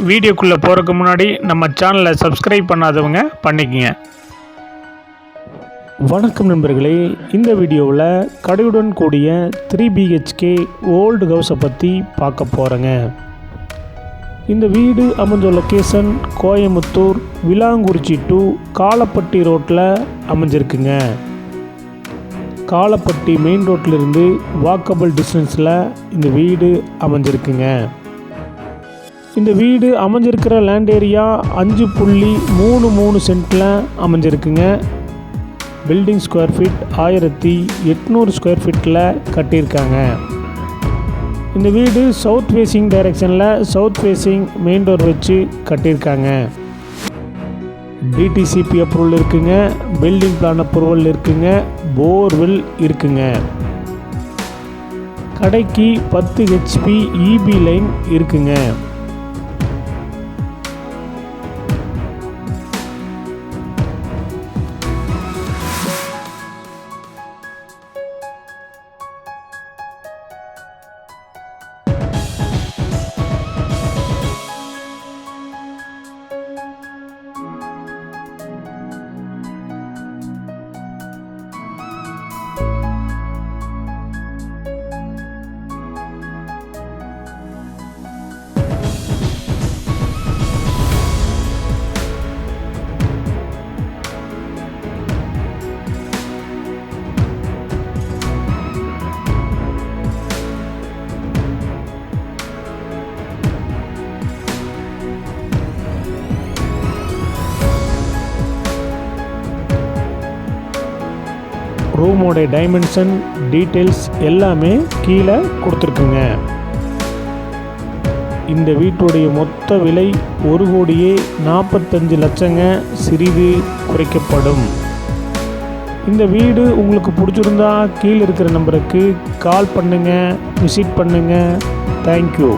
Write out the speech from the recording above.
வீடியோக்குள்ளே போகிறதுக்கு முன்னாடி நம்ம சேனலை சப்ஸ்கிரைப் பண்ணாதவங்க பண்ணிக்கங்க. வணக்கம் நண்பர்களே, இந்த வீடியோவில் கடையுடன் கூடிய 3 BHK ஓல்டு ஹவுஸை பற்றி பார்க்க போகிறேங்க. இந்த வீடு அமைஞ்ச லொக்கேஷன் கோயம்புத்தூர் விலாங்குறிச்சி டு காலப்பட்டி ரோட்டில் அமைஞ்சிருக்குங்க. காலப்பட்டி மெயின் ரோட்டிலிருந்து வாக்கபிள் டிஸ்டன்ஸில் இந்த வீடு அமைஞ்சிருக்குங்க. இந்த வீடு அமைஞ்சிருக்கிற லேண்ட் ஏரியா 5.33 சென்ட்டில் அமைஞ்சிருக்குங்க. பில்டிங் ஸ்கொயர் ஃபீட் 1800 ஸ்கொயர் ஃபீட்டில் கட்டியிருக்காங்க. இந்த வீடு சவுத் ஃபேஸிங் டைரெக்ஷனில் சவுத் ஃபேஸிங் மெயின் டோர் வச்சு கட்டியிருக்காங்க. டிடிசிபி அப்ரூவல் இருக்குங்க, பில்டிங் பிளான் அப்ரூவல் இருக்குங்க, போர்வெல் இருக்குங்க. கடைக்கு 10 HP EB லைன் இருக்குங்க. ரூமோட டைமென்ஷன் டீட்டெயில்ஸ் எல்லாமே கீழே கொடுத்துருக்குங்க. இந்த வீட்டுடைய மொத்த விலை 1,45 லட்சங்க, சிறிது குறைக்கப்படும். இந்த வீடு உங்களுக்கு பிடிச்சிருந்தா கீழே இருக்கிற நம்பருக்கு கால் பண்ணுங்கள், விசிட் பண்ணுங்கள். தேங்க்யூ.